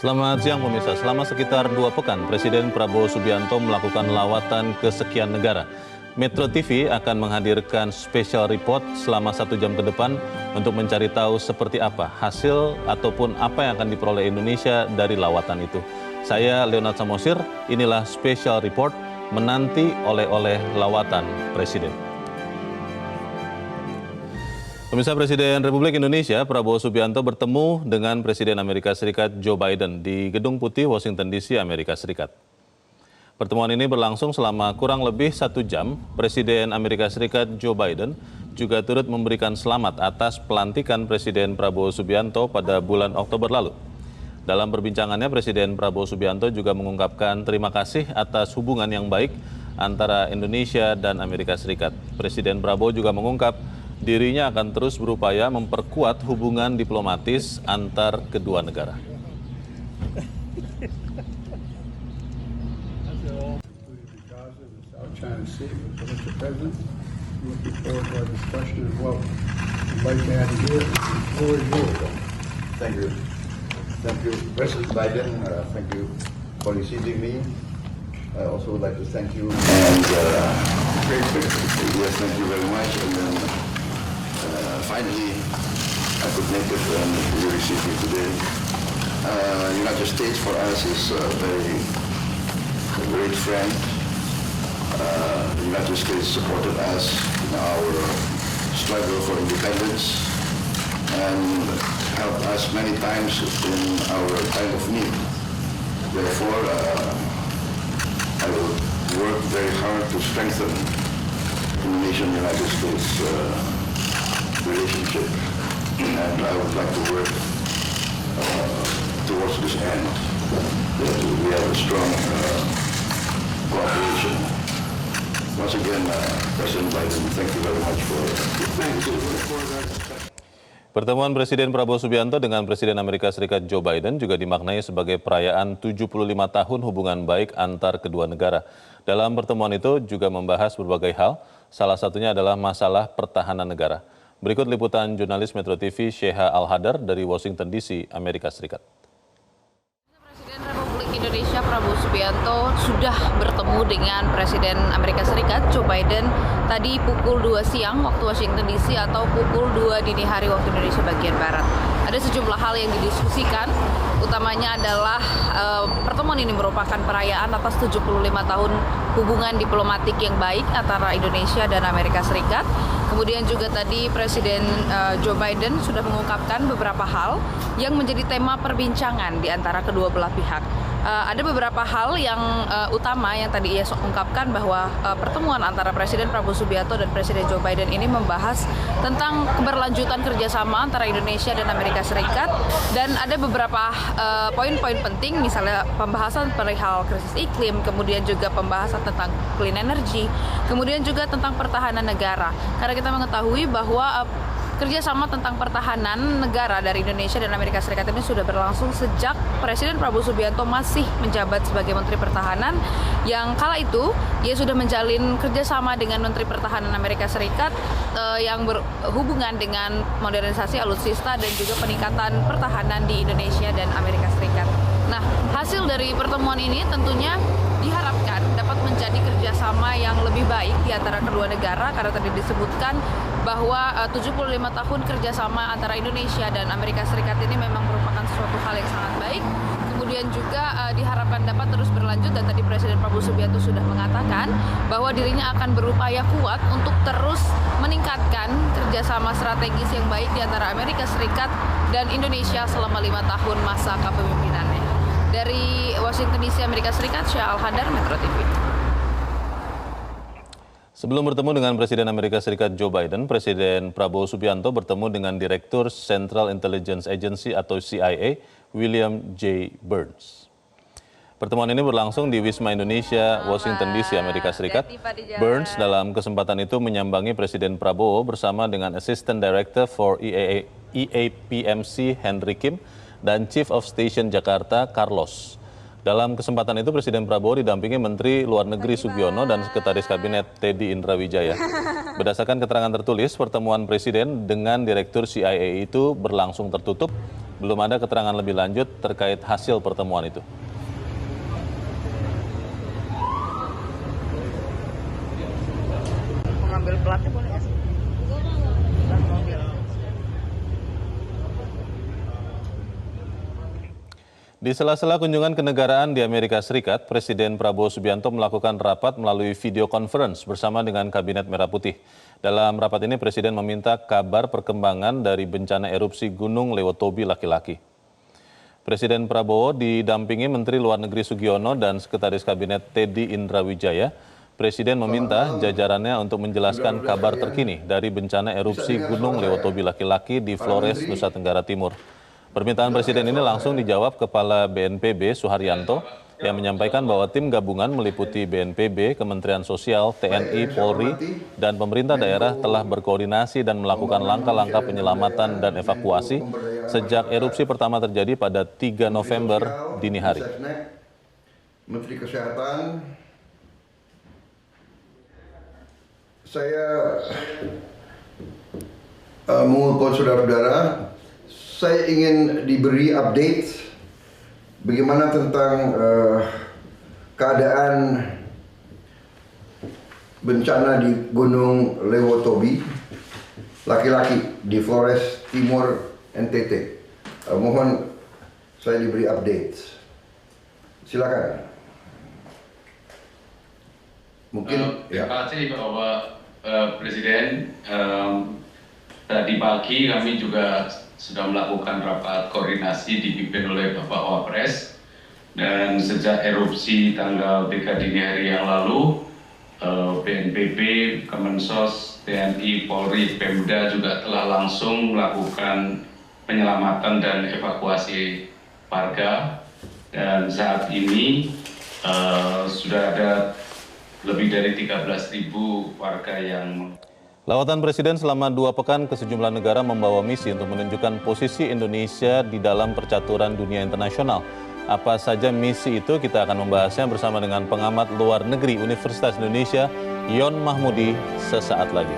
Selamat siang pemirsa, selama sekitar 2 pekan Presiden Prabowo Subianto melakukan lawatan ke sekian negara. Metro TV akan menghadirkan special report selama 1 jam ke depan untuk mencari tahu seperti apa hasil ataupun apa yang akan diperoleh Indonesia dari lawatan itu. Saya Leonard Samosir, inilah special report menanti oleh-oleh lawatan Presiden. Pemirsa, Presiden Republik Indonesia Prabowo Subianto bertemu dengan Presiden Amerika Serikat Joe Biden di Gedung Putih, Washington DC, Amerika Serikat. Pertemuan ini berlangsung selama kurang lebih 1 jam. Presiden Amerika Serikat Joe Biden juga turut memberikan selamat atas pelantikan Presiden Prabowo Subianto pada bulan Oktober lalu. Dalam perbincangannya, Presiden Prabowo Subianto juga mengungkapkan terima kasih atas hubungan yang baik antara Indonesia dan Amerika Serikat. Presiden Prabowo juga mengungkap dirinya akan terus berupaya memperkuat hubungan diplomatis antar kedua negara. Thank you, President Biden. Thank you for receiving me. I also would like to thank you. And yes, thank you very much. And then finally, I could make it and you received me today. United States for us is a great friend. The United States supported us in our struggle for independence and helped us many times in our time of need. Therefore, I will work very hard to strengthen Indonesian-United States relationship, and I would like to work towards this end. That we have a strong cooperation. Once again, President Biden, thank you very much for that. Pertemuan Presiden Prabowo Subianto dengan Presiden Amerika Serikat Joe Biden juga dimaknai sebagai perayaan 75 tahun hubungan baik antar kedua negara. Dalam pertemuan itu juga membahas berbagai hal, salah satunya adalah masalah pertahanan negara. Berikut liputan jurnalis Metro TV Sheha Al-Hadar dari Washington DC, Amerika Serikat. Presiden Republik Indonesia Prabowo Subianto sudah bertemu dengan Presiden Amerika Serikat Joe Biden tadi pukul 2 siang waktu Washington DC atau pukul 2 dini hari waktu Indonesia bagian Barat. Ada sejumlah hal yang didiskusikan, utamanya adalah pertemuan ini merupakan perayaan atas 75 tahun hubungan diplomatik yang baik antara Indonesia dan Amerika Serikat. Kemudian juga tadi Presiden Joe Biden sudah mengungkapkan beberapa hal yang menjadi tema perbincangan di antara kedua belah pihak. Ada beberapa hal yang utama yang tadi ia ungkapkan bahwa pertemuan antara Presiden Prabowo Subianto dan Presiden Joe Biden ini membahas tentang keberlanjutan kerjasama antara Indonesia dan Amerika Serikat, dan ada beberapa poin-poin penting, misalnya pembahasan perihal krisis iklim, kemudian juga pembahasan tentang clean energy, kemudian juga tentang pertahanan negara. Karena kita mengetahui bahwa kerjasama tentang pertahanan negara dari Indonesia dan Amerika Serikat ini sudah berlangsung sejak Presiden Prabowo Subianto masih menjabat sebagai Menteri Pertahanan, yang kala itu ia sudah menjalin kerjasama dengan Menteri Pertahanan Amerika Serikat yang berhubungan dengan modernisasi alutsista dan juga peningkatan pertahanan di Indonesia dan Amerika Serikat. Nah, hasil dari pertemuan ini tentunya diharapkan dapat menjadi kerjasama yang lebih baik di antara kedua negara, karena tadi disebutkan bahwa 75 tahun kerjasama antara Indonesia dan Amerika Serikat ini memang merupakan suatu hal yang sangat baik. Kemudian juga diharapkan dapat terus berlanjut, dan tadi Presiden Prabowo Subianto sudah mengatakan bahwa dirinya akan berupaya kuat untuk terus meningkatkan kerjasama strategis yang baik di antara Amerika Serikat dan Indonesia selama 5 tahun masa kepemimpinannya. Dari Washington DC, Amerika Serikat, Sheha Al-Hadar, Metro TV. Sebelum bertemu dengan Presiden Amerika Serikat Joe Biden, Presiden Prabowo Subianto bertemu dengan Direktur Central Intelligence Agency atau CIA, William J. Burns. Pertemuan ini berlangsung di Wisma Indonesia, Washington DC, Amerika Serikat. Burns dalam kesempatan itu menyambangi Presiden Prabowo bersama dengan Assistant Director for EAPMC Henry Kim dan Chief of Station Jakarta Carlos. Dalam kesempatan itu Presiden Prabowo didampingi Menteri Luar Negeri Sugiono dan Sekretaris Kabinet Teddy Indrawijaya. Berdasarkan keterangan tertulis, pertemuan Presiden dengan Direktur CIA itu berlangsung tertutup Belum ada keterangan lebih lanjut terkait hasil pertemuan itu. Mengambil platnya boleh nggak sih? Plat mobil. Di sela-sela kunjungan kenegaraan di Amerika Serikat, Presiden Prabowo Subianto melakukan rapat melalui video conference bersama dengan Kabinet Merah Putih. Dalam rapat ini, Presiden meminta kabar perkembangan dari bencana erupsi Gunung Lewotobi laki-laki. Presiden Prabowo didampingi Menteri Luar Negeri Sugiono dan Sekretaris Kabinet Teddy Indrawijaya. Presiden meminta jajarannya untuk menjelaskan kabar terkini dari bencana erupsi Gunung Lewotobi laki-laki di Flores, Nusa Tenggara Timur. Permintaan Presiden ini langsung dijawab Kepala BNPB Suharyanto yang menyampaikan bahwa tim gabungan meliputi BNPB, Kementerian Sosial, TNI, Polri, dan pemerintah daerah telah berkoordinasi dan melakukan langkah-langkah penyelamatan dan evakuasi sejak erupsi pertama terjadi pada 3 November dini hari. Menteri Kesehatan, saya mengumpulkan saudara-saudara, saya ingin diberi update bagaimana tentang keadaan bencana di Gunung Lewotobi laki-laki di Flores Timur NTT. Mohon saya diberi update. Silakan. Mungkin terima kasih Bapak Presiden. Tadi pagi kami juga sudah melakukan rapat koordinasi dipimpin oleh Bapak Wapres, dan sejak erupsi tanggal 3 dini hari yang lalu, BNPB, Kemensos, TNI, Polri, Pemda juga telah langsung melakukan penyelamatan dan evakuasi warga, dan saat ini sudah ada lebih dari 13.000 warga yang... Lawatan Presiden selama 2 pekan ke sejumlah negara membawa misi untuk menunjukkan posisi Indonesia di dalam percaturan dunia internasional. Apa saja misi itu, kita akan membahasnya bersama dengan pengamat luar negeri Universitas Indonesia, Yon Mahmudi, sesaat lagi.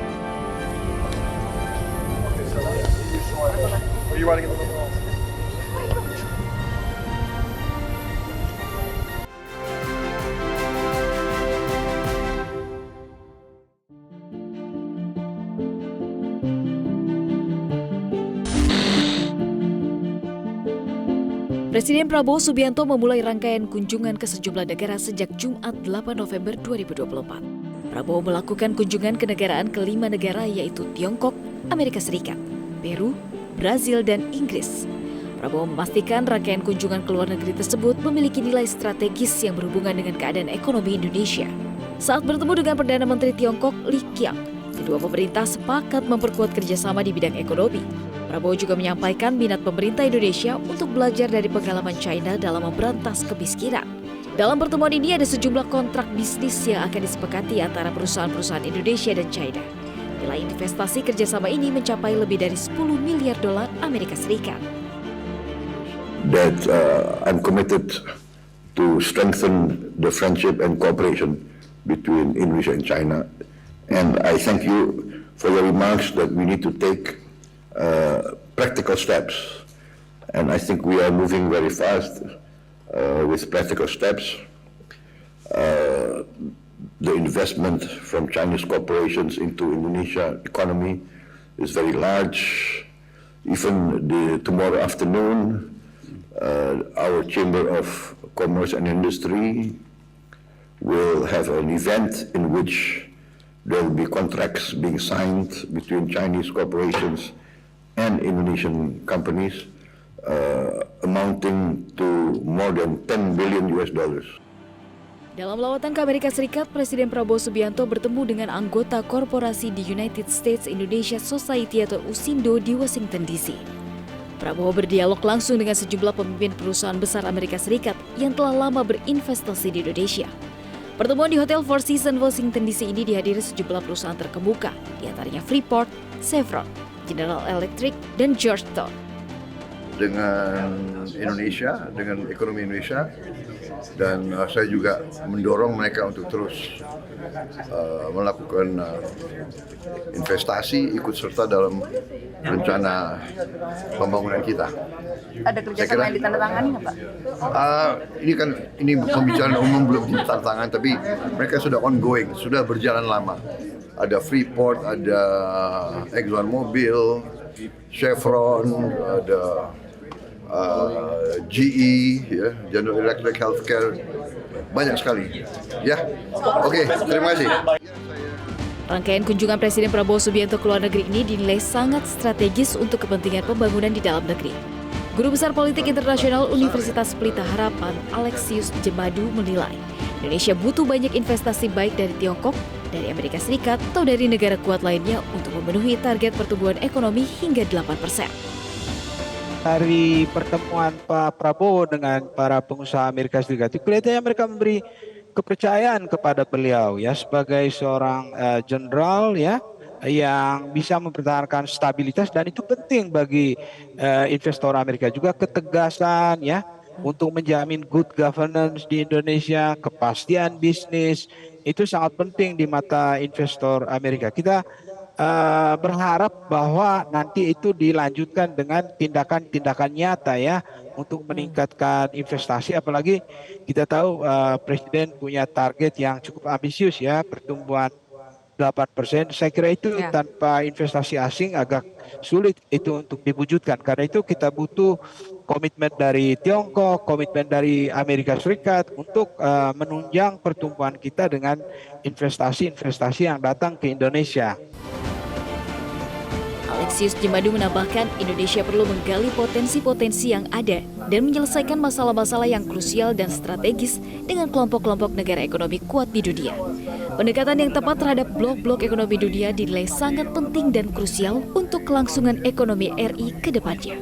Presiden Prabowo Subianto memulai rangkaian kunjungan ke sejumlah negara sejak Jumat 8 November 2024. Prabowo melakukan kunjungan kenegaraan ke 5 negara yaitu Tiongkok, Amerika Serikat, Peru, Brazil, dan Inggris. Prabowo memastikan rangkaian kunjungan ke luar negeri tersebut memiliki nilai strategis yang berhubungan dengan keadaan ekonomi Indonesia. Saat bertemu dengan Perdana Menteri Tiongkok, Li Qiang, kedua pemerintah sepakat memperkuat kerjasama di bidang ekonomi. Prabowo juga menyampaikan minat pemerintah Indonesia untuk belajar dari pengalaman China dalam memberantas kemiskinan. Dalam pertemuan ini ada sejumlah kontrak bisnis yang akan disepakati antara perusahaan-perusahaan Indonesia dan China. Nilai investasi kerjasama ini mencapai lebih dari 10 miliar dolar Amerika Serikat. That I'm committed to strengthen the friendship and cooperation between Indonesia and China. And I thank you for your remarks that we need to take practical steps, and I think we are moving very fast with practical steps. The investment from Chinese corporations into Indonesia economy is very large. Even tomorrow afternoon, our Chamber of Commerce and Industry will have an event in which there will be contracts being signed between Chinese corporations and Indonesian companies amounting to more than $10 billion. Dalam lawatan ke Amerika Serikat, Presiden Prabowo Subianto bertemu dengan anggota korporasi di United States Indonesia Society atau USINDO di Washington DC. Prabowo berdialog langsung dengan sejumlah pemimpin perusahaan besar Amerika Serikat yang telah lama berinvestasi di Indonesia. Pertemuan di Hotel Four Seasons Washington DC ini dihadiri sejumlah perusahaan terkemuka, diantaranya Freeport, Chevron, General Electric, dan Georgetown. Dengan Indonesia, dengan ekonomi Indonesia, dan saya juga mendorong mereka untuk terus melakukan investasi, ikut serta dalam rencana pembangunan kita. Ada kerjasama yang ditandatangani nggak, Pak? Ini pembicaraan umum belum ditandatangani, tapi mereka sudah ongoing, sudah berjalan lama. Ada Freeport, ada ExxonMobil, Chevron, ada GE, ya, General Electric Healthcare, banyak sekali. Ya, oke, terima kasih. Rangkaian kunjungan Presiden Prabowo Subianto ke luar negeri ini dinilai sangat strategis untuk kepentingan pembangunan di dalam negeri. Guru Besar Politik Internasional Universitas Pelita Harapan, Alexius Jemadu menilai, Indonesia butuh banyak investasi baik dari Tiongkok, dari Amerika Serikat, atau dari negara kuat lainnya untuk memenuhi target pertumbuhan ekonomi hingga 8%. Dari pertemuan Pak Prabowo dengan para pengusaha Amerika Serikat itu kelihatannya mereka memberi kepercayaan kepada beliau ya sebagai seorang jenderal ya yang bisa mempertahankan stabilitas, dan itu penting bagi investor Amerika juga, ketegasan ya untuk menjamin good governance di Indonesia, kepastian bisnis itu sangat penting di mata investor Amerika. Kita berharap bahwa nanti itu dilanjutkan dengan tindakan-tindakan nyata ya untuk meningkatkan investasi, apalagi kita tahu Presiden punya target yang cukup ambisius ya, pertumbuhan 8%. Saya kira itu tanpa investasi asing agak sulit itu untuk diwujudkan. Karena itu kita butuh komitmen dari Tiongkok, komitmen dari Amerika Serikat untuk menunjang pertumbuhan kita dengan investasi-investasi yang datang ke Indonesia. Alexius Jemadu menambahkan Indonesia perlu menggali potensi-potensi yang ada dan menyelesaikan masalah-masalah yang krusial dan strategis dengan kelompok-kelompok negara ekonomi kuat di dunia. Pendekatan yang tepat terhadap blok-blok ekonomi dunia dinilai sangat penting dan krusial untuk kelangsungan ekonomi RI ke depannya.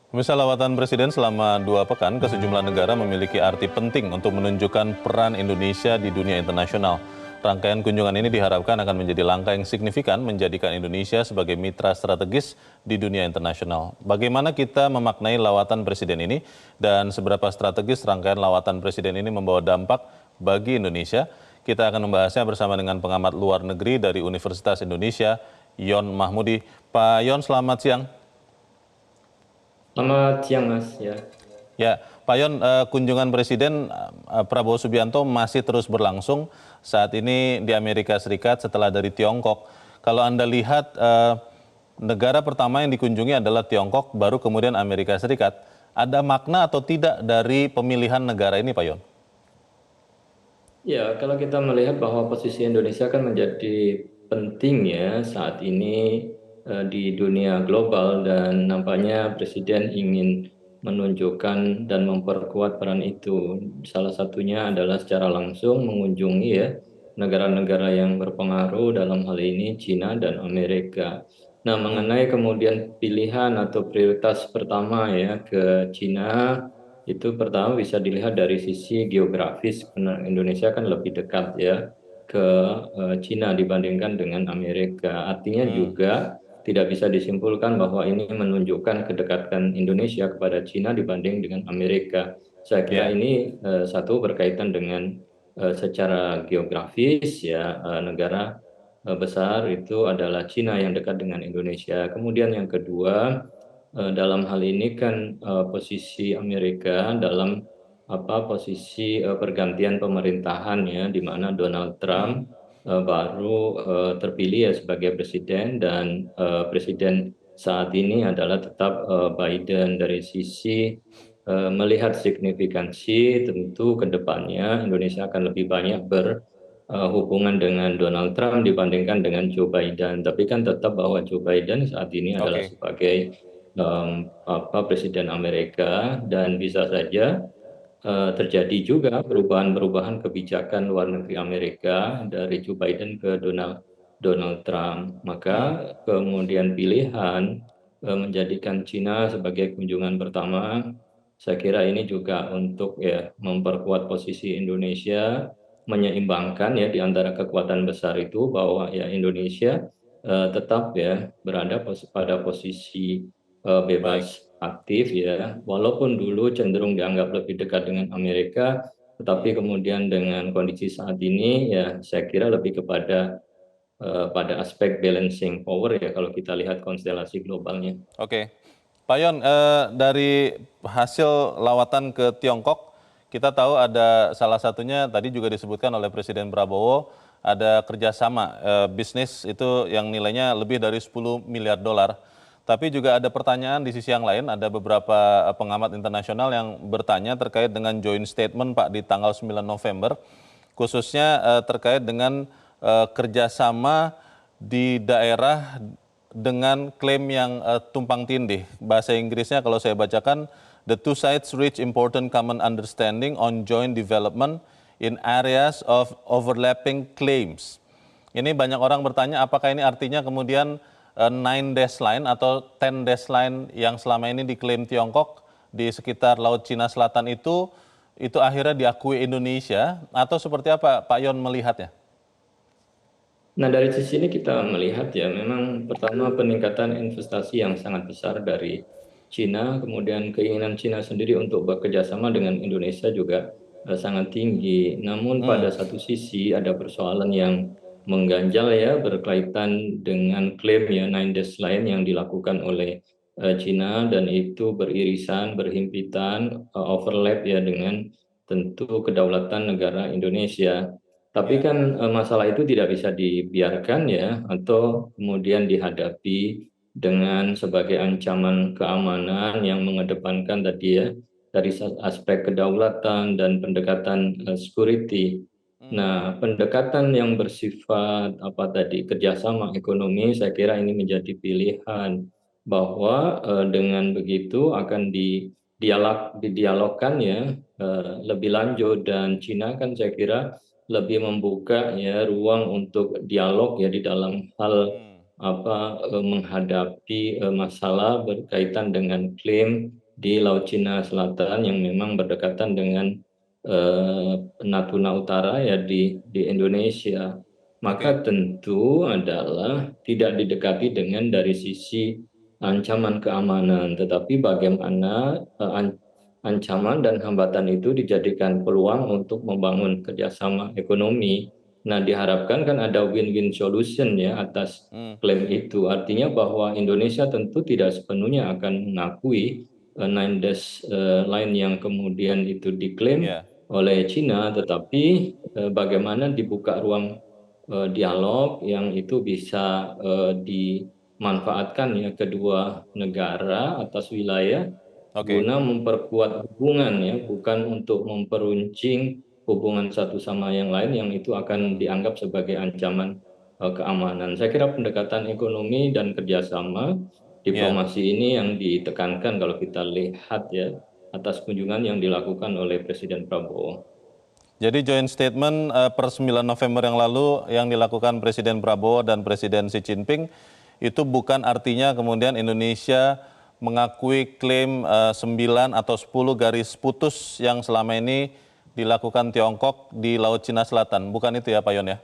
Pemirsa, lawatan Presiden selama 2 pekan ke sejumlah negara memiliki arti penting untuk menunjukkan peran Indonesia di dunia internasional. Rangkaian kunjungan ini diharapkan akan menjadi langkah yang signifikan menjadikan Indonesia sebagai mitra strategis di dunia internasional. Bagaimana kita memaknai lawatan Presiden ini dan seberapa strategis rangkaian lawatan Presiden ini membawa dampak bagi Indonesia? Kita akan membahasnya bersama dengan pengamat luar negeri dari Universitas Indonesia, Yon Mahmudi. Pak Yon, selamat siang. Selamat siang, Mas. Ya, Pak Yon, kunjungan Presiden Prabowo Subianto masih terus berlangsung saat ini di Amerika Serikat setelah dari Tiongkok. Kalau Anda lihat negara pertama yang dikunjungi adalah Tiongkok, baru kemudian Amerika Serikat. Ada makna atau tidak dari pemilihan negara ini, Pak Yon? Ya, kalau kita melihat bahwa posisi Indonesia kan menjadi penting ya saat ini di dunia global, dan nampaknya Presiden ingin menunjukkan dan memperkuat peran itu. Salah satunya adalah secara langsung mengunjungi ya negara-negara yang berpengaruh, dalam hal ini China dan Amerika. Nah, mengenai kemudian pilihan atau prioritas pertama ya ke China, itu pertama bisa dilihat dari sisi geografis. Indonesia kan lebih dekat ya ke China dibandingkan dengan Amerika. Artinya juga tidak bisa disimpulkan bahwa ini menunjukkan kedekatan Indonesia kepada China dibanding dengan Amerika. Saya kira ini satu berkaitan dengan secara geografis ya, negara besar itu adalah China yang dekat dengan Indonesia. Kemudian yang kedua, dalam hal ini kan posisi Amerika dalam posisi pergantian pemerintahan ya, di mana Donald Trump baru terpilih ya sebagai presiden, dan presiden saat ini adalah tetap Biden. Dari sisi melihat signifikansi, tentu ke depannya Indonesia akan lebih banyak berhubungan dengan Donald Trump dibandingkan dengan Joe Biden. Tapi kan tetap bahwa Joe Biden saat ini adalah sebagai presiden Amerika, dan bisa saja terjadi juga perubahan-perubahan kebijakan luar negeri Amerika dari Joe Biden ke Donald Trump. Maka kemudian pilihan menjadikan China sebagai kunjungan pertama, saya kira ini juga untuk ya memperkuat posisi Indonesia, menyeimbangkan ya di antara kekuatan besar itu, bahwa ya Indonesia tetap ya berada pada posisi bebas aktif ya, walaupun dulu cenderung dianggap lebih dekat dengan Amerika, tetapi kemudian dengan kondisi saat ini ya saya kira lebih kepada pada aspek balancing power ya kalau kita lihat konstelasi globalnya. Oke, Pak Yon, dari hasil lawatan ke Tiongkok, kita tahu ada salah satunya tadi juga disebutkan oleh Presiden Prabowo, ada kerjasama bisnis itu yang nilainya lebih dari 10 miliar dolar. Tapi juga ada pertanyaan di sisi yang lain, ada beberapa pengamat internasional yang bertanya terkait dengan joint statement Pak di tanggal 9 November, khususnya terkait dengan kerjasama di daerah dengan klaim yang tumpang tindih. Bahasa Inggrisnya kalau saya bacakan, the two sides reach important common understanding on joint development in areas of overlapping claims. Ini banyak orang bertanya apakah ini artinya kemudian 9 dash line atau 10 dash line yang selama ini diklaim Tiongkok di sekitar Laut Cina Selatan itu akhirnya diakui Indonesia, atau seperti apa Pak Yon melihatnya? Nah, dari sisi ini kita melihat ya, memang pertama peningkatan investasi yang sangat besar dari Cina, kemudian keinginan Cina sendiri untuk bekerja sama dengan Indonesia juga sangat tinggi. Namun pada satu sisi ada persoalan yang mengganjal ya, berkaitan dengan klaim ya Nine Dash Line yang dilakukan oleh Cina, dan itu beririsan, berhimpitan, overlap ya dengan tentu kedaulatan negara Indonesia. Tapi kan masalah itu tidak bisa dibiarkan ya, atau kemudian dihadapi dengan sebagai ancaman keamanan yang mengedepankan tadi ya, dari aspek kedaulatan dan pendekatan security. Nah, pendekatan yang bersifat apa tadi kerjasama ekonomi, saya kira ini menjadi pilihan, bahwa dengan begitu akan didialogkan ya lebih lanjut, dan Cina kan saya kira lebih membuka ya ruang untuk dialog ya di dalam hal menghadapi masalah berkaitan dengan klaim di Laut Cina Selatan yang memang berdekatan dengan Natuna Utara ya di Indonesia. Maka tentu adalah tidak didekati dengan dari sisi ancaman keamanan, tetapi bagaimana ancaman dan hambatan itu dijadikan peluang untuk membangun kerjasama ekonomi. Nah, diharapkan kan ada win-win solution ya atas klaim itu. Artinya bahwa Indonesia tentu tidak sepenuhnya akan mengakui Nine Dash Line yang kemudian itu diklaim oleh Cina, tetapi bagaimana dibuka ruang dialog yang itu bisa dimanfaatkan ya kedua negara atas wilayah guna memperkuat hubungan ya, bukan untuk memperuncing hubungan satu sama yang lain yang itu akan dianggap sebagai ancaman keamanan. Saya kira pendekatan ekonomi dan kerjasama diplomasi ini yang ditekankan kalau kita lihat ya atas kunjungan yang dilakukan oleh Presiden Prabowo. Jadi joint statement per 9 November yang lalu yang dilakukan Presiden Prabowo dan Presiden Xi Jinping itu bukan artinya kemudian Indonesia mengakui klaim 9 atau 10 garis putus yang selama ini dilakukan Tiongkok di Laut Cina Selatan. Bukan itu ya Pak Yon ya?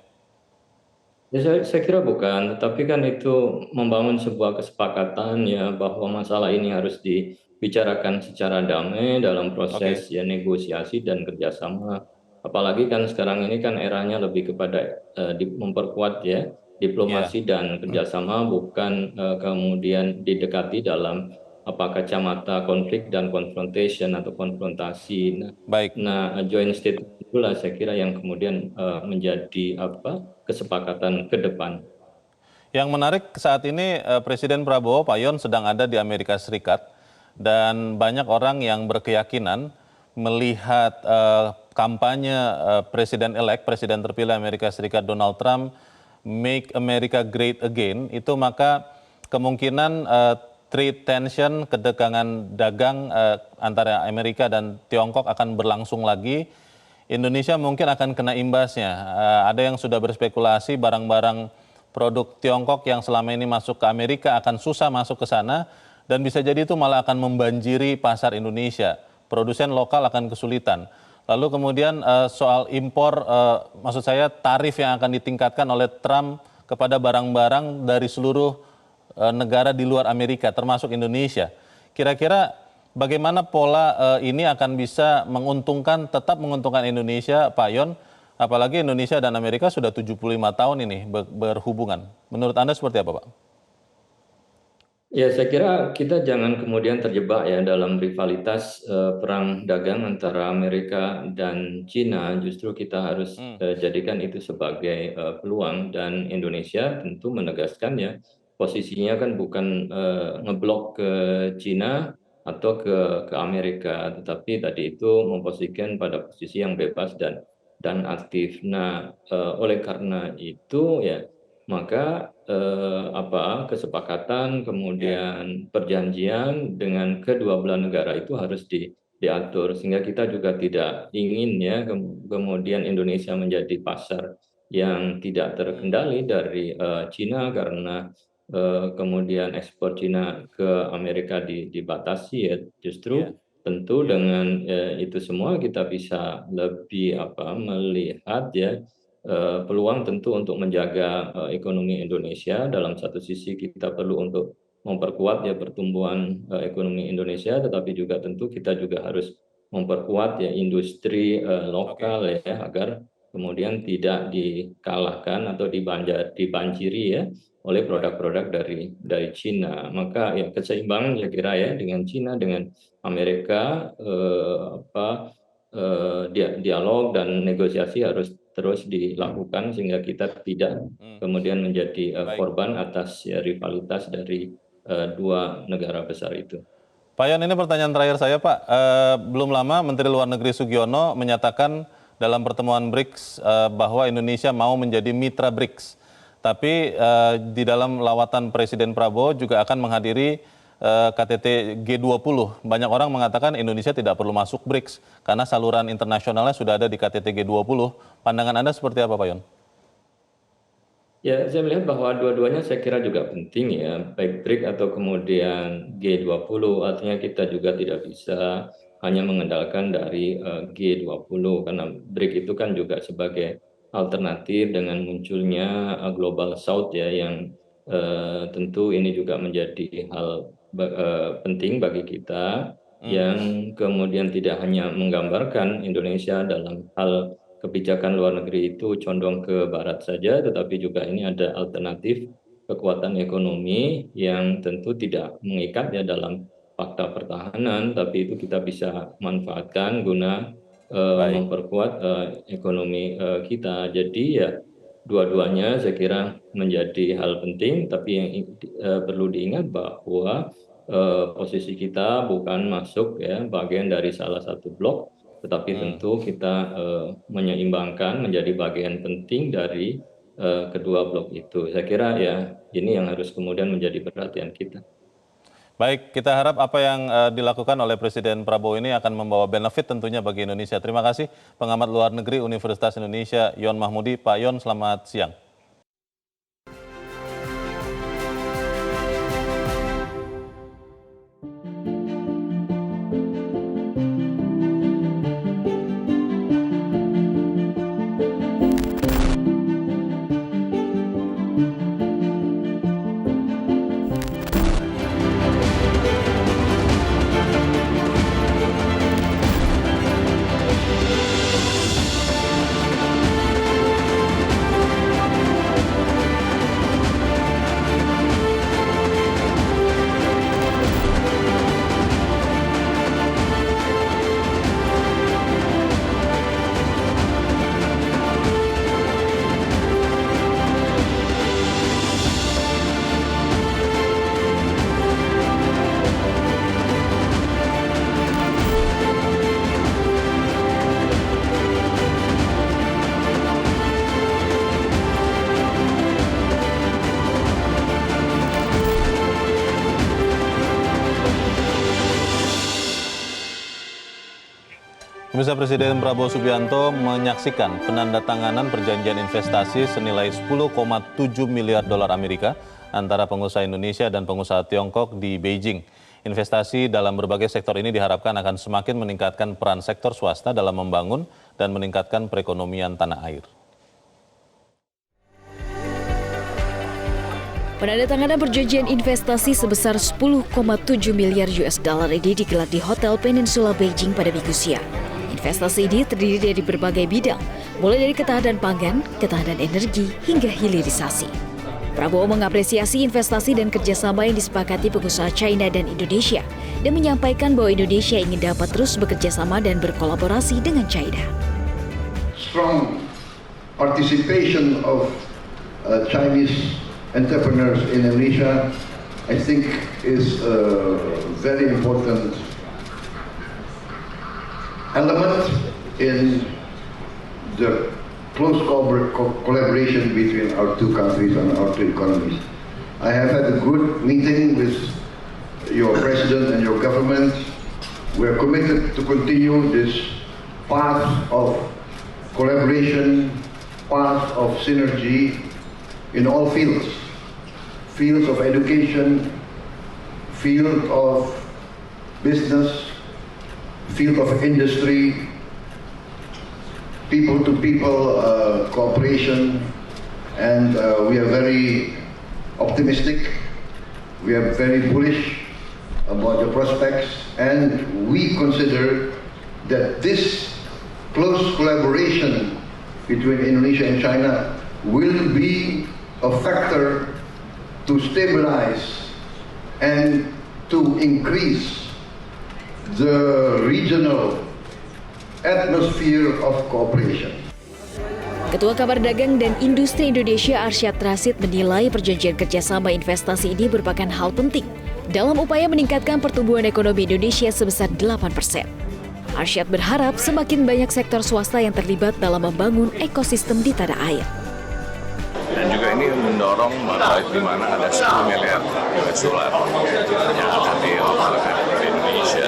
Ya, saya kira bukan, tetapi kan itu membangun sebuah kesepakatan ya bahwa masalah ini harus dibicarakan secara damai dalam proses ya negosiasi dan kerjasama. Apalagi kan sekarang ini kan eranya lebih kepada memperkuat ya diplomasi dan kerjasama, bukan kemudian didekati dalam kacamata konflik dan confrontation atau konfrontasi. Nah, joint statement itulah saya kira yang kemudian menjadi kesepakatan ke depan. Yang menarik saat ini Presiden Prabowo, Pak Yon, sedang ada di Amerika Serikat, dan banyak orang yang berkeyakinan melihat kampanye Presiden-elect, Presiden terpilih Amerika Serikat Donald Trump, Make America Great Again, itu maka kemungkinan trade tension, ketegangan dagang antara Amerika dan Tiongkok akan berlangsung lagi. Indonesia mungkin akan kena imbasnya. Ada yang sudah berspekulasi barang-barang produk Tiongkok yang selama ini masuk ke Amerika akan susah masuk ke sana, dan bisa jadi itu malah akan membanjiri pasar Indonesia. Produsen lokal akan kesulitan. Lalu kemudian soal impor, maksud saya tarif yang akan ditingkatkan oleh Trump kepada barang-barang dari seluruh negara di luar Amerika, termasuk Indonesia. Kira-kira bagaimana pola ini akan bisa tetap menguntungkan Indonesia, Pak Yon? Apalagi Indonesia dan Amerika sudah 75 tahun ini berhubungan. Menurut Anda seperti apa, Pak? Ya, saya kira kita jangan kemudian terjebak ya dalam rivalitas perang dagang antara Amerika dan Cina. Justru kita harus jadikan itu sebagai peluang, dan Indonesia tentu menegaskan ya posisinya kan bukan ngeblok ke Cina atau ke Amerika, tetapi tadi itu memposisikan pada posisi yang bebas dan aktif. Nah, oleh karena itu ya maka kesepakatan kemudian perjanjian dengan kedua belah negara itu harus diatur, sehingga kita juga tidak ingin ya kemudian Indonesia menjadi pasar yang tidak terkendali dari Cina, karena kemudian ekspor Cina ke Amerika dibatasi ya. Justru tentu dengan itu semua kita bisa lebih melihat ya peluang tentu untuk menjaga ekonomi Indonesia. Dalam satu sisi kita perlu untuk memperkuat ya pertumbuhan ekonomi Indonesia, tetapi juga tentu kita juga harus memperkuat ya industri lokal ya, agar kemudian tidak dikalahkan atau dibanjiri ya oleh produk-produk dari Cina. Maka ya keseimbangan saya kira ya dengan Cina, dengan Amerika, dialog dan negosiasi harus terus dilakukan, sehingga kita tidak kemudian menjadi korban atas ya rivalitas dari dua negara besar itu. Pak Yon, ini pertanyaan terakhir saya, Pak. Belum lama Menteri Luar Negeri Sugiono menyatakan dalam pertemuan BRICS bahwa Indonesia mau menjadi mitra BRICS. Tapi di dalam lawatan Presiden Prabowo juga akan menghadiri KTT G20. Banyak orang mengatakan Indonesia tidak perlu masuk BRICS karena saluran internasionalnya sudah ada di KTT G20. Pandangan Anda seperti apa, Pak Yon? Ya, saya melihat bahwa dua-duanya saya kira juga penting ya, baik BRICS atau kemudian G20. Artinya kita juga tidak bisa hanya mengandalkan dari G20, karena BRICS itu kan juga sebagai alternatif dengan munculnya Global South ya, yang tentu ini juga menjadi hal penting bagi kita, yang kemudian tidak hanya menggambarkan Indonesia dalam hal kebijakan luar negeri itu condong ke barat saja, tetapi juga ini ada alternatif kekuatan ekonomi yang tentu tidak mengikat ya dalam fakta pertahanan, tapi itu kita bisa manfaatkan guna memperkuat ekonomi kita. Jadi ya dua-duanya saya kira menjadi hal penting, tapi yang perlu diingat bahwa posisi kita bukan masuk ya bagian dari salah satu blok, tetapi tentu kita menyeimbangkan menjadi bagian penting dari kedua blok itu. Saya kira ya ini yang harus kemudian menjadi perhatian kita. Baik, kita harap apa yang dilakukan oleh Presiden Prabowo ini akan membawa benefit tentunya bagi Indonesia. Terima kasih pengamat luar negeri Universitas Indonesia Yon Mahmudi. Pak Yon, selamat siang. Pemirsa, Presiden Prabowo Subianto menyaksikan penandatanganan perjanjian investasi senilai 10,7 miliar dolar Amerika antara pengusaha Indonesia dan pengusaha Tiongkok di Beijing. Investasi dalam berbagai sektor ini diharapkan akan semakin meningkatkan peran sektor swasta dalam membangun dan meningkatkan perekonomian tanah air. Penandatanganan perjanjian investasi sebesar 10,7 miliar US dollar ini digelar di Hotel Peninsula Beijing pada Minggu siang. Investasi ini terdiri dari berbagai bidang, mulai dari ketahanan pangan, ketahanan energi, hingga hilirisasi. Prabowo mengapresiasi investasi dan kerjasama yang disepakati pengusaha China dan Indonesia dan menyampaikan bahwa Indonesia ingin dapat terus bekerja sama dan berkolaborasi dengan China. Strong participation of Chinese entrepreneurs in Indonesia, I think, is a very important element in the close collaboration between our two countries and our two economies. I have had a good meeting with your president and your government. We are committed to continue this path of collaboration, path of synergy in all fields of education, field of business, field of industry, people-to-people cooperation, and we are very optimistic, we are very bullish about the prospects, and we consider that this close collaboration between Indonesia and China will be a factor to stabilize and to increase the regional atmosphere of cooperation. Ketua Kamar Dagang dan Industri Indonesia Arsyad Rashid menilai perjanjian kerjasama investasi ini merupakan hal penting dalam upaya meningkatkan pertumbuhan ekonomi Indonesia sebesar 8%. Arsyad berharap semakin banyak sektor swasta yang terlibat dalam membangun ekosistem di tanah air. Dan juga ini mendorong market di mana ada 10 miliar US dollar yang akan dioperasikan di Indonesia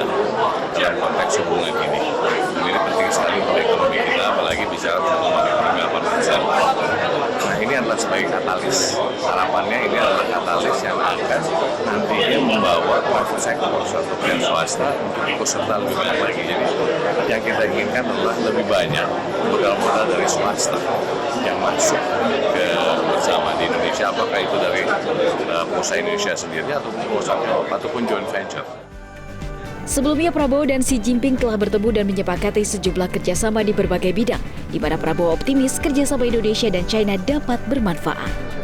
dalam konteks hubungan ini. Dan ini penting sekali untuk ekonomi kita, apalagi bicara pertumbuhan ekonomi 8%. Nah, ini adalah sebagai katalis. Harapannya ini adalah katalis yang akan nantinya membawa private sector atau pihak swasta untuk ikut serta lebih banyak lagi. Jadi yang kita inginkan adalah lebih banyak modal-modal dari swasta yang masuk ke bersama di Indonesia, apakah itu dari pengusaha Indonesia sendiri ataupun joint venture. Sebelumnya Prabowo dan Xi Jinping telah bertemu dan menyepakati sejumlah kerjasama di berbagai bidang, di mana Prabowo optimis kerjasama Indonesia dan China dapat bermanfaat.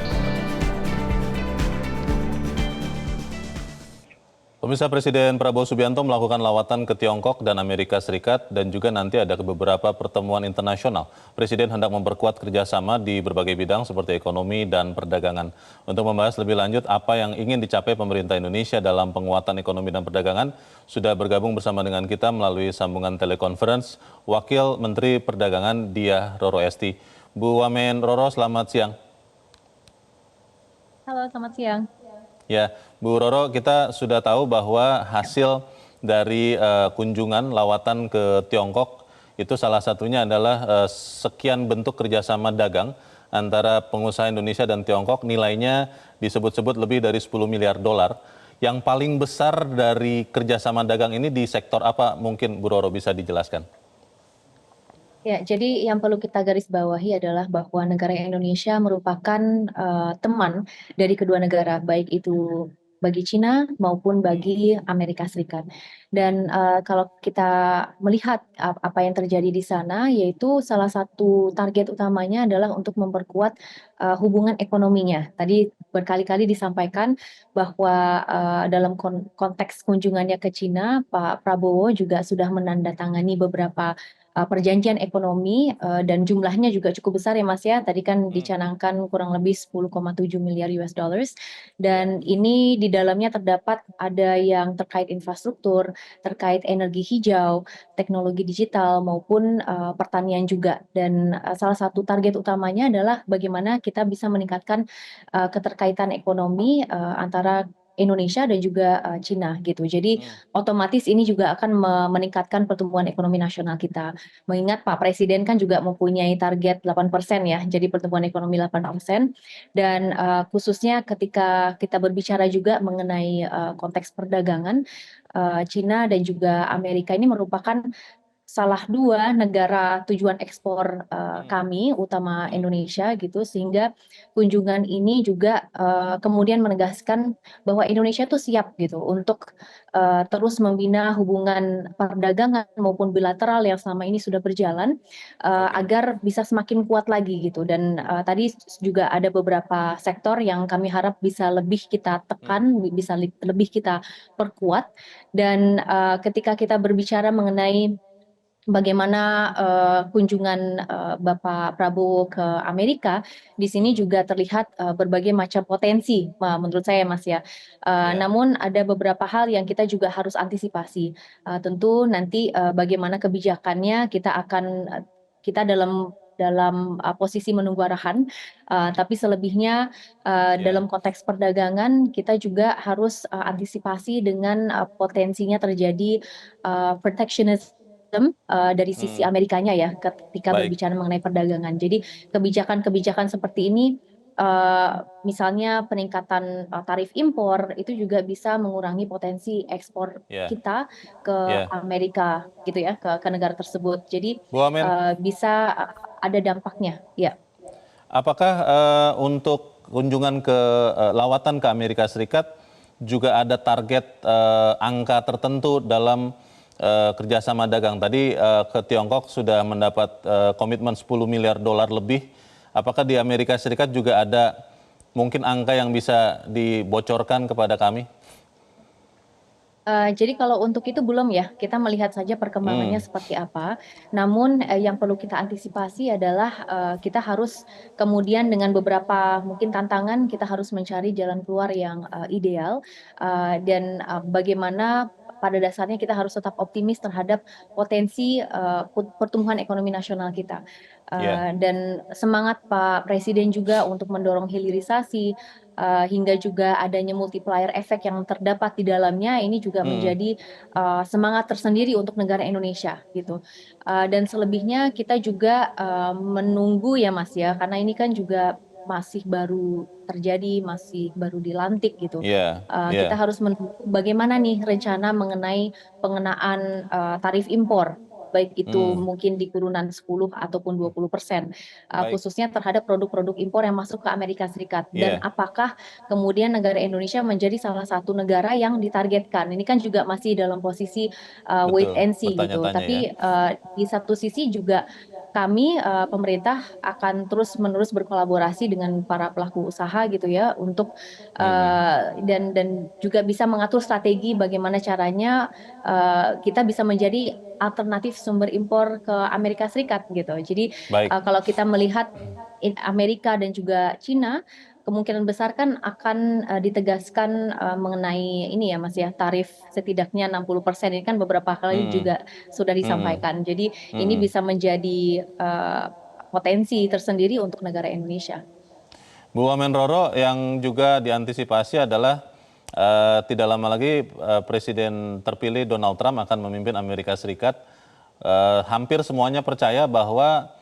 Pemirsa, Presiden Prabowo Subianto melakukan lawatan ke Tiongkok dan Amerika Serikat dan juga nanti ada ke beberapa pertemuan internasional. Presiden hendak memperkuat kerjasama di berbagai bidang seperti ekonomi dan perdagangan. Untuk membahas lebih lanjut apa yang ingin dicapai pemerintah Indonesia dalam penguatan ekonomi dan perdagangan, sudah bergabung bersama dengan kita melalui sambungan telekonferensi Wakil Menteri Perdagangan Diah Roro Esti. Bu Wamen Roro, selamat siang. Halo, selamat siang. Ya, Bu Roro, kita sudah tahu bahwa hasil dari kunjungan lawatan ke Tiongkok itu salah satunya adalah sekian bentuk kerjasama dagang antara pengusaha Indonesia dan Tiongkok, nilainya disebut-sebut lebih dari 10 miliar dolar. Yang paling besar dari kerjasama dagang ini di sektor apa, mungkin Bu Roro bisa dijelaskan? Ya, jadi yang perlu kita garis bawahi adalah bahwa negara Indonesia merupakan teman dari kedua negara, baik itu bagi Cina maupun bagi Amerika Serikat. Dan kalau kita melihat apa yang terjadi di sana, yaitu salah satu target utamanya adalah untuk memperkuat hubungan ekonominya. Tadi berkali-kali disampaikan bahwa dalam konteks kunjungannya ke Cina, Pak Prabowo juga sudah menandatangani beberapa perjanjian ekonomi dan jumlahnya juga cukup besar ya Mas ya. Tadi kan dicanangkan kurang lebih 10,7 miliar US dollars dan ini di dalamnya terdapat ada yang terkait infrastruktur, terkait energi hijau, teknologi digital maupun pertanian juga. Dan salah satu target utamanya adalah bagaimana kita bisa meningkatkan keterkaitan ekonomi antara Indonesia dan juga Cina gitu. Jadi otomatis ini juga akan meningkatkan pertumbuhan ekonomi nasional kita. Mengingat Pak Presiden kan juga mempunyai target 8% ya. Jadi pertumbuhan ekonomi 8% dan khususnya ketika kita berbicara juga mengenai konteks perdagangan, Cina dan juga Amerika ini merupakan salah dua negara tujuan ekspor kami, utama Indonesia gitu, sehingga kunjungan ini juga kemudian menegaskan bahwa Indonesia tuh siap gitu untuk terus membina hubungan perdagangan maupun bilateral yang selama ini sudah berjalan agar bisa semakin kuat lagi gitu. Dan tadi juga ada beberapa sektor yang kami harap bisa lebih kita tekan, bisa lebih kita perkuat. Dan ketika kita berbicara mengenai bagaimana kunjungan Bapak Prabowo ke Amerika, di sini juga terlihat berbagai macam potensi, menurut saya Mas ya. Namun ada beberapa hal yang kita juga harus antisipasi. Tentu nanti bagaimana kebijakannya kita dalam posisi menunggu arahan, tapi selebihnya dalam konteks perdagangan kita juga harus antisipasi dengan potensinya terjadi protectionism dari sisi Amerikanya ya ketika Baik. berbicara mengenai perdagangan. Jadi kebijakan-kebijakan seperti ini misalnya peningkatan tarif impor itu juga bisa mengurangi potensi ekspor Ya, kita ke ya. Amerika gitu ya, ke negara tersebut. Jadi Bu Wamen, bisa ada dampaknya. Ya. apakah untuk kunjungan ke lawatan ke Amerika Serikat juga ada target angka tertentu dalam kerjasama dagang? Tadi ke Tiongkok sudah mendapat komitmen 10 miliar dolar lebih. Apakah di Amerika Serikat juga ada mungkin angka yang bisa dibocorkan kepada kami? Jadi kalau untuk itu belum ya, kita melihat saja perkembangannya seperti apa. Namun yang perlu kita antisipasi adalah kita harus kemudian dengan beberapa mungkin tantangan, kita harus mencari jalan keluar yang ideal, dan bagaimana pada dasarnya kita harus tetap optimis terhadap potensi pertumbuhan ekonomi nasional kita. Ya, Dan semangat Pak Presiden juga untuk mendorong hilirisasi, hingga juga adanya multiplier efek yang terdapat di dalamnya, ini juga menjadi semangat tersendiri untuk negara Indonesia gitu. Dan selebihnya kita juga menunggu ya Mas ya, karena ini kan juga masih baru terjadi, masih baru dilantik gitu. ya, Kita ya. harus menunggu bagaimana nih rencana mengenai pengenaan tarif impor, baik itu Hmm, mungkin di kurungan 10 ataupun 20%, baik. khususnya terhadap produk-produk impor yang masuk ke Amerika Serikat. Dan Ya, apakah kemudian negara Indonesia menjadi salah satu negara yang ditargetkan? Ini kan juga masih dalam posisi wait betul. and see gitu. Bertanya-tanya ya. Tapi di satu sisi juga kami pemerintah akan terus-menerus berkolaborasi dengan para pelaku usaha gitu ya untuk dan juga bisa mengatur strategi bagaimana caranya kita bisa menjadi alternatif sumber impor ke Amerika Serikat gitu. Jadi Baik. kalau kita melihat Amerika dan juga Cina, kemungkinan besar kan akan ditegaskan mengenai ini ya Mas ya, tarif setidaknya 60%. Ini kan beberapa kali Hmm, juga sudah hmm, disampaikan. Jadi ini hmm. bisa menjadi potensi tersendiri untuk negara Indonesia. Bu Wamen Roro, yang juga diantisipasi adalah tidak lama lagi Presiden terpilih Donald Trump akan memimpin Amerika Serikat. Hampir semuanya percaya bahwa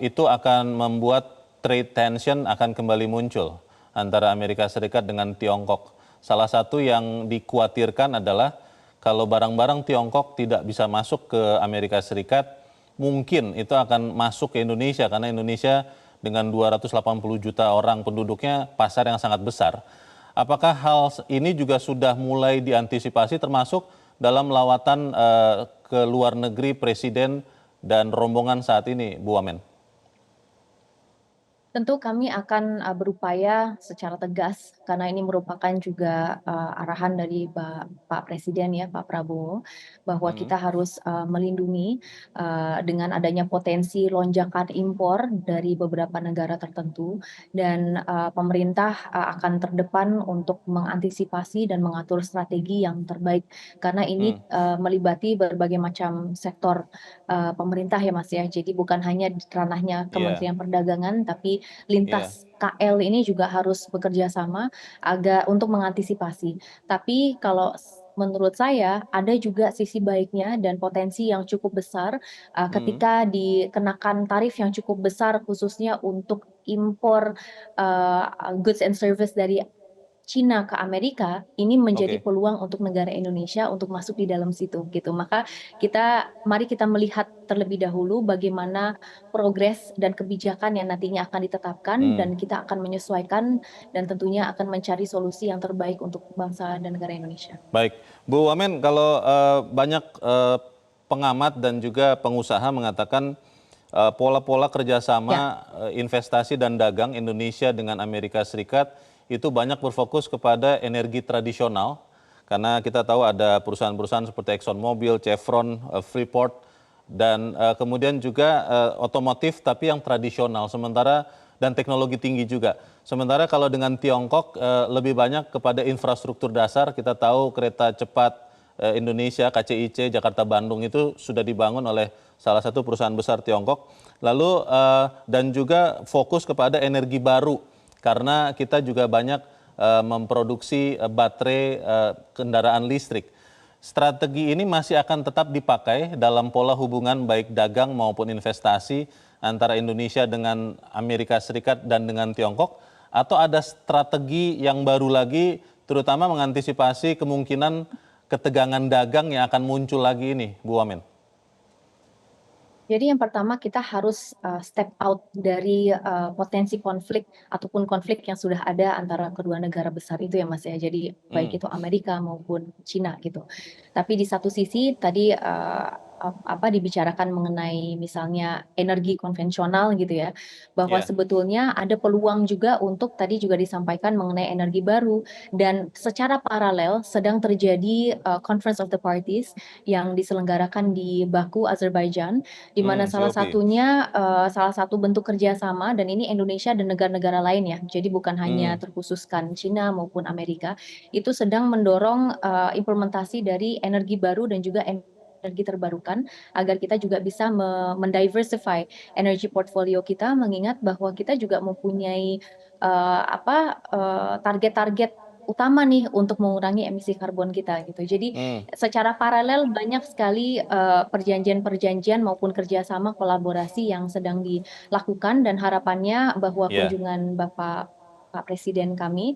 itu akan membuat trade tension akan kembali muncul antara Amerika Serikat dengan Tiongkok. Salah satu yang dikhawatirkan adalah kalau barang-barang Tiongkok tidak bisa masuk ke Amerika Serikat, mungkin itu akan masuk ke Indonesia karena Indonesia dengan 280 juta orang penduduknya pasar yang sangat besar. Apakah hal ini juga sudah mulai diantisipasi termasuk dalam lawatan ke luar negeri Presiden dan rombongan saat ini, Bu Wamen? Tentu kami akan berupaya secara tegas karena ini merupakan juga arahan dari Pak Presiden ya, Pak Prabowo, bahwa Mhm. kita harus melindungi dengan adanya potensi lonjakan impor dari beberapa negara tertentu, dan pemerintah akan terdepan untuk mengantisipasi dan mengatur strategi yang terbaik karena ini Hmm, melibati berbagai macam sektor pemerintah ya Mas ya. Jadi bukan hanya di ranahnya iya, Kementerian Perdagangan, tapi iya. lintas KL ini juga harus bekerja sama agar untuk mengantisipasi. Tapi kalau menurut saya ada juga sisi baiknya dan potensi yang cukup besar Mhm. ketika dikenakan tarif yang cukup besar khususnya untuk impor goods and service dari Cina ke Amerika, ini menjadi Oke. peluang untuk negara Indonesia untuk masuk di dalam situ gitu. Maka mari kita melihat terlebih dahulu bagaimana progres dan kebijakan yang nantinya akan ditetapkan dan kita akan menyesuaikan dan tentunya akan mencari solusi yang terbaik untuk bangsa dan negara Indonesia. Baik, Bu Wamen, kalau banyak pengamat dan juga pengusaha mengatakan pola-pola kerjasama investasi dan dagang Indonesia dengan Amerika Serikat itu banyak berfokus kepada energi tradisional, karena kita tahu ada perusahaan-perusahaan seperti ExxonMobil, Chevron, Freeport, dan kemudian juga otomotif tapi yang tradisional, sementara dan teknologi tinggi juga. Sementara kalau dengan Tiongkok lebih banyak kepada infrastruktur dasar. Kita tahu kereta cepat Indonesia, KCIC, Jakarta-Bandung itu sudah dibangun oleh salah satu perusahaan besar Tiongkok. Lalu dan juga fokus kepada energi baru, karena kita juga banyak memproduksi baterai kendaraan listrik. Strategi ini masih akan tetap dipakai dalam pola hubungan baik dagang maupun investasi antara Indonesia dengan Amerika Serikat dan dengan Tiongkok, atau ada strategi yang baru lagi terutama mengantisipasi kemungkinan ketegangan dagang yang akan muncul lagi ini, Bu Wamen? Jadi yang pertama kita harus step out dari potensi konflik ataupun konflik yang sudah ada antara kedua negara besar itu ya Mas ya. Jadi baik itu Amerika maupun Cina gitu. Tapi di satu sisi tadi dibicarakan mengenai misalnya energi konvensional gitu ya, bahwa Ya. sebetulnya ada peluang juga untuk tadi juga disampaikan mengenai energi baru, dan secara paralel sedang terjadi Conference of the Parties yang diselenggarakan di Baku, Azerbaijan, di mana salah COP. satunya salah satu bentuk kerjasama, dan ini Indonesia dan negara-negara lain ya, jadi bukan hanya terkhususkan Cina maupun Amerika, itu sedang mendorong implementasi dari energi baru dan juga energi terbarukan agar kita juga bisa mendiversify energy portfolio kita, mengingat bahwa kita juga mempunyai target-target utama nih untuk mengurangi emisi karbon kita gitu. Jadi secara paralel banyak sekali perjanjian-perjanjian maupun kerjasama kolaborasi yang sedang dilakukan, dan harapannya bahwa Ya. kunjungan Pak Presiden kami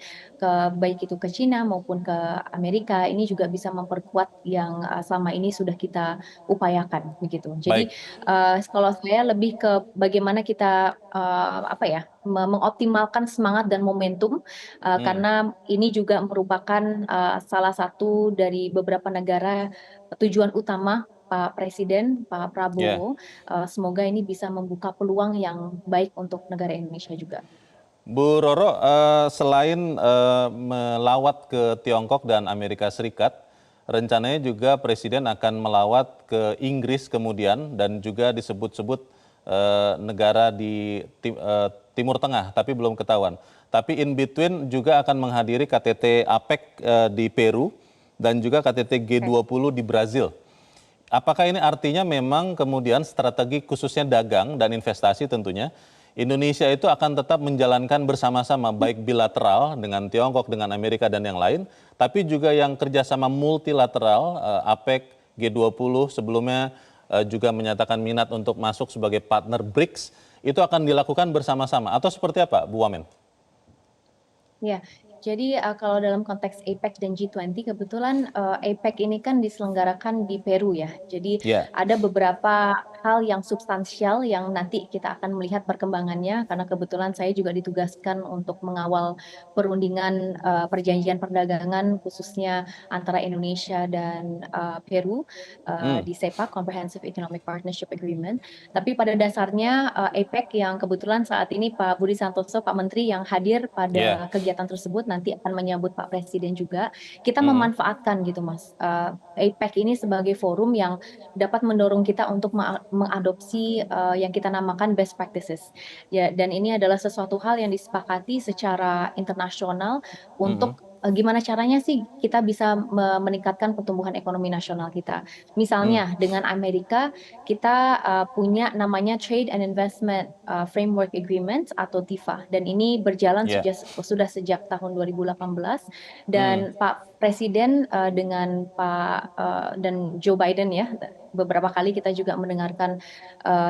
baik itu ke Cina maupun ke Amerika ini juga bisa memperkuat yang selama ini sudah kita upayakan begitu. Jadi kalau saya lebih ke bagaimana kita mengoptimalkan semangat dan momentum, karena ini juga merupakan salah satu dari beberapa negara tujuan utama Pak Presiden, Pak Prabowo. Semoga ini bisa membuka peluang yang baik untuk negara Indonesia juga. Bu Roro, selain melawat ke Tiongkok dan Amerika Serikat, rencananya juga Presiden akan melawat ke Inggris kemudian, dan juga disebut-sebut negara di Timur Tengah, tapi belum ketahuan. Tapi in between juga akan menghadiri KTT APEC di Peru dan juga KTT G20 di Brazil. Apakah ini artinya memang kemudian strategi khususnya dagang dan investasi tentunya, Indonesia itu akan tetap menjalankan bersama-sama baik bilateral dengan Tiongkok, dengan Amerika dan yang lain, tapi juga yang kerjasama multilateral, APEC, G20 sebelumnya juga menyatakan minat untuk masuk sebagai partner BRICS, itu akan dilakukan bersama-sama atau seperti apa, Bu Wamen? Ya, jadi kalau dalam konteks APEC dan G20, kebetulan APEC ini kan diselenggarakan di Peru ya. Jadi ada beberapa hal yang substansial yang nanti kita akan melihat perkembangannya, karena kebetulan saya juga ditugaskan untuk mengawal perundingan perjanjian perdagangan khususnya antara Indonesia dan Peru di CEPAC, Comprehensive Economic Partnership Agreement. Tapi pada dasarnya APEC yang kebetulan saat ini Pak Budi Santoso, Pak Menteri yang hadir pada kegiatan tersebut, nanti akan menyambut Pak Presiden juga. Kita memanfaatkan gitu Mas, APEC ini sebagai forum yang dapat mendorong kita untuk mengadopsi yang kita namakan best practices. Ya, dan ini adalah sesuatu hal yang disepakati secara internasional untuk gimana caranya sih kita bisa meningkatkan pertumbuhan ekonomi nasional kita. Misalnya dengan Amerika kita punya namanya Trade and Investment Framework Agreement atau TIFA, dan ini berjalan sudah sejak tahun 2018, dan Pak Presiden dan Joe Biden ya, beberapa kali kita juga mendengarkan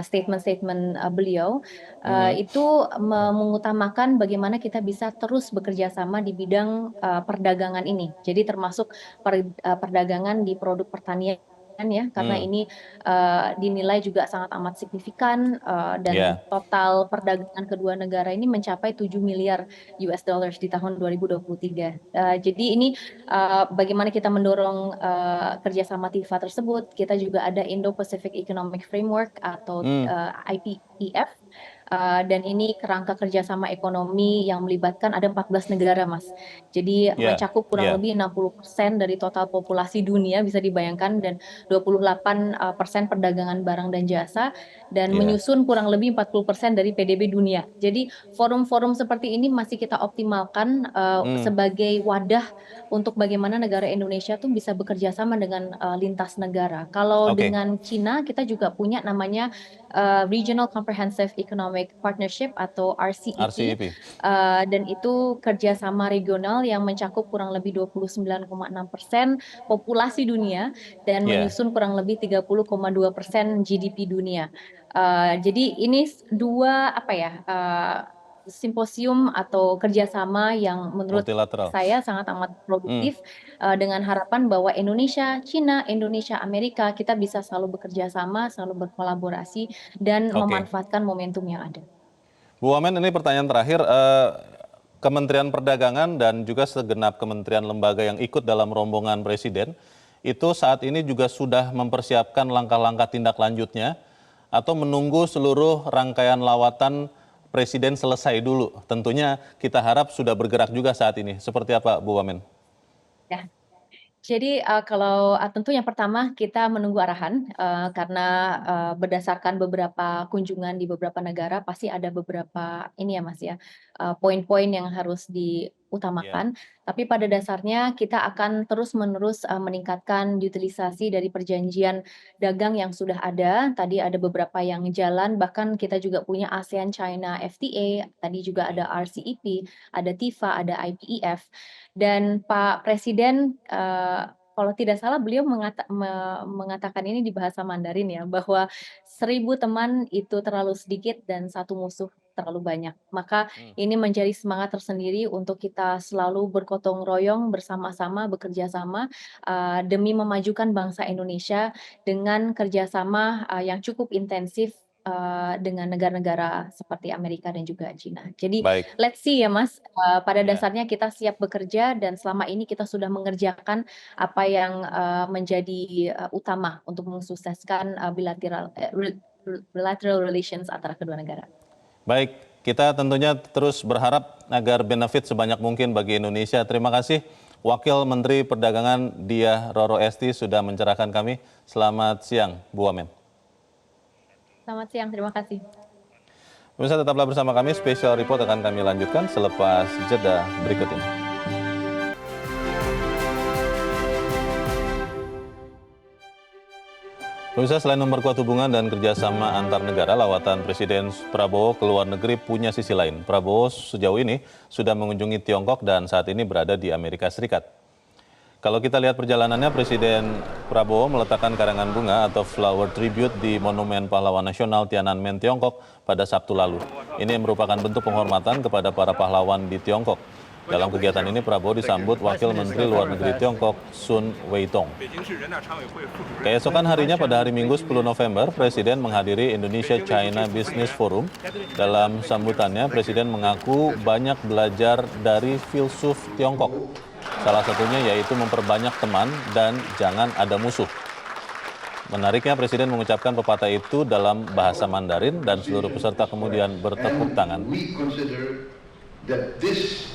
statement-statement beliau itu mengutamakan bagaimana kita bisa terus bekerja sama di bidang perdagangan ini. Jadi termasuk perdagangan di produk pertanian ya, karena ini dinilai juga sangat amat signifikan dan total perdagangan kedua negara ini mencapai 7 miliar US dollars di tahun 2023. Jadi ini bagaimana kita mendorong kerjasama TIFA tersebut. Kita juga ada Indo-Pacific Economic Framework atau IPEF. Dan ini kerangka kerjasama ekonomi yang melibatkan ada 14 negara, Mas. Jadi mencakup kurang lebih 60% dari total populasi dunia, bisa dibayangkan, dan 28% perdagangan barang dan jasa, dan menyusun kurang lebih 40% dari PDB dunia. Jadi forum-forum seperti ini masih kita optimalkan sebagai wadah untuk bagaimana negara Indonesia tuh bisa bekerja sama dengan lintas negara. Kalau dengan Cina, kita juga punya namanya Regional Comprehensive Economic Partnership atau RCEP. Dan itu kerjasama regional yang mencakup kurang lebih 29,6% populasi dunia dan menyusun kurang lebih 30,2% GDP dunia. Jadi ini dua simposium atau kerjasama yang menurut saya sangat amat produktif, dengan harapan bahwa Indonesia, Cina, Indonesia, Amerika, kita bisa selalu bekerja sama, selalu berkolaborasi, dan memanfaatkan momentum yang ada. Bu Wamen, ini pertanyaan terakhir. Kementerian Perdagangan dan juga segenap kementerian lembaga yang ikut dalam rombongan Presiden, itu saat ini juga sudah mempersiapkan langkah-langkah tindak lanjutnya atau menunggu seluruh rangkaian lawatan Presiden selesai dulu? Tentunya kita harap sudah bergerak juga saat ini. Seperti apa, Bu Wamen? Ya. Jadi kalau tentu yang pertama kita menunggu arahan, karena berdasarkan beberapa kunjungan di beberapa negara pasti ada beberapa ini ya Mas ya, poin-poin yang harus diutamakan. Tapi pada dasarnya kita akan terus-menerus meningkatkan utilisasi dari perjanjian dagang yang sudah ada. Tadi ada beberapa yang jalan, bahkan kita juga punya ASEAN China FTA, tadi juga ada RCEP, ada TIFA, ada IPEF. Dan Pak Presiden, kalau tidak salah beliau mengatakan ini di bahasa Mandarin ya, bahwa 1000 teman itu terlalu sedikit dan 1 musuh terlalu banyak. Maka ini menjadi semangat tersendiri untuk kita selalu bergotong royong bersama-sama, bekerja sama demi memajukan bangsa Indonesia dengan kerjasama yang cukup intensif dengan negara-negara seperti Amerika dan juga China. Jadi let's see ya Mas, pada dasarnya kita siap bekerja dan selama ini kita sudah mengerjakan apa yang menjadi utama untuk mensukseskan bilateral relations antara kedua negara. Baik, kita tentunya terus berharap agar benefit sebanyak mungkin bagi Indonesia. Terima kasih Wakil Menteri Perdagangan Diah Roro Esti sudah mencerahkan kami. Selamat siang, Bu Wamen. Selamat siang, terima kasih. Pemirsa tetaplah bersama kami, Special Report akan kami lanjutkan selepas jeda berikut ini. Pemirsa, selain memperkuat hubungan dan kerjasama antar negara, lawatan Presiden Prabowo ke luar negeri punya sisi lain. Prabowo sejauh ini sudah mengunjungi Tiongkok dan saat ini berada di Amerika Serikat. Kalau kita lihat perjalanannya, Presiden Prabowo meletakkan karangan bunga atau flower tribute di Monumen Pahlawan Nasional Tiananmen, Tiongkok pada Sabtu lalu. Ini merupakan bentuk penghormatan kepada para pahlawan di Tiongkok. Dalam kegiatan ini, Prabowo disambut Wakil Menteri Luar Negeri Tiongkok, Sun Weitong. Keesokan harinya pada hari Minggu 10 November, Presiden menghadiri Indonesia-China Business Forum. Dalam sambutannya, Presiden mengaku banyak belajar dari filsuf Tiongkok. Salah satunya yaitu memperbanyak teman dan jangan ada musuh. Menariknya, Presiden mengucapkan pepatah itu dalam bahasa Mandarin dan seluruh peserta kemudian bertepuk tangan. We consider that this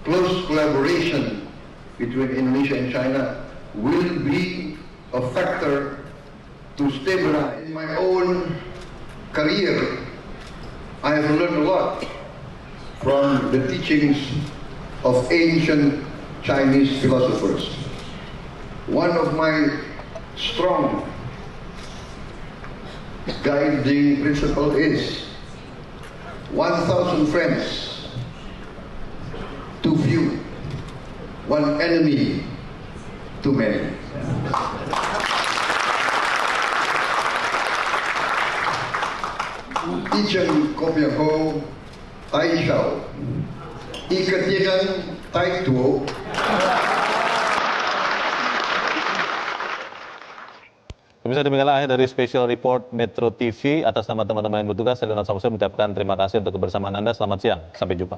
close collaboration between Indonesia and China will be a factor to stabilize. In my own career, I have learned a lot from the teachings of ancient Chinese philosophers. One of my strong guiding principle is 1,000 friends, too few, one enemy, too many. Ichen Kopiaho, Tai Shao, Ikatigan Tai Tuo. Pemirsa, demikianlah akhir dari Special Report Metro TV. Atas nama teman-teman yang bertugas, saya Donald Samuel mengucapkan terima kasih untuk kebersamaan Anda. Selamat siang, sampai jumpa.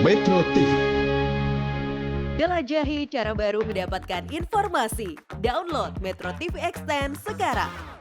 Metro TV. Jelajahi cara baru mendapatkan informasi. Download Metro TV Extend sekarang.